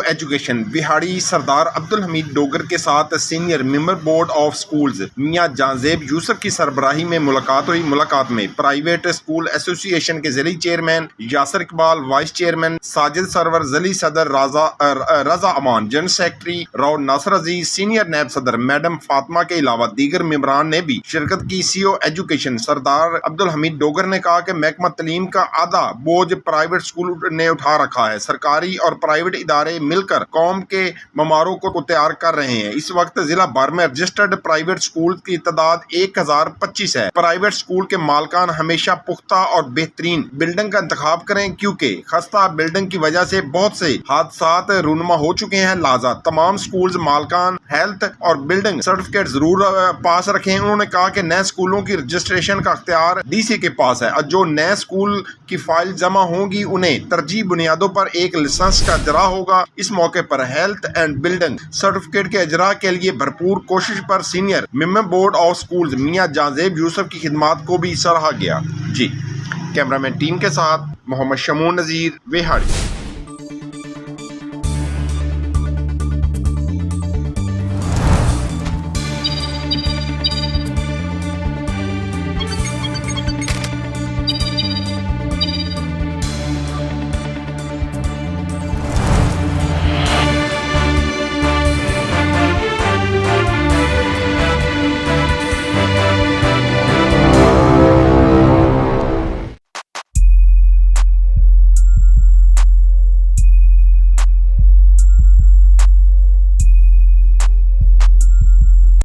CO education Vehari Sardar Abdul Hamid Dogar के साथ senior member board of schools Mian Jazeb Yousuf की सरबराही में मुलाकात हुई। मुलाकात में प्राइवेट स्कूल एसोसिएशन के जिली chairman Yasir Iqbal, vice chairman Sajid Sarwar, जिली सदर Raza Aman, general secretary Rao Nasir Aziz, senior नैब सदर मैडम फातिमा के अलावा दीगर मेंबरान ने भी शिरकत की। सीओ एजुकेशन सरदार अब्दुल हमीद डोगर ने कहा कि महकमा तलीम का आधा बोझ प्राइवेट स्कूल ने उठा रखा है। सरकारी और प्राइवेट इदारे मिलकर कौम के ममारों को तैयार कर रहे हैं। इस वक्त जिला भर में रजिस्टर्ड प्राइवेट स्कूल की तादाद 1025 है। प्राइवेट स्कूल के मालकान हमेशा पुख्ता और बेहतरीन बिल्डिंग का इंतखाब करें, क्योंकि खस्ता बिल्डिंग की वजह से बहुत से हादसात रूनुमा हो चुके हैं। लिहाजा तमाम स्कूल मालकान हेल्थ और बिल्डिंग सर्टिफिकेट जरूर पास रखें। उन्होंने कहा कि नए स्कूलों की रजिस्ट्रेशन का अख्तियार डीसी के पास है और जो नए स्कूल की फाइल जमा होंगी उन्हें तरजीह बुनियादों पर एक लाइसेंस का इजरा होगा। इस मौके पर हेल्थ एंड बिल्डिंग सर्टिफिकेट के इजरा के लिए भरपूर कोशिश पर senior member board of schools Mian Jazeb Yousuf की खिदमात को भी सराहा गया। जी, कैमरामैन टीम के साथ मोहम्मद शमून नज़ीर, विहाड़ी।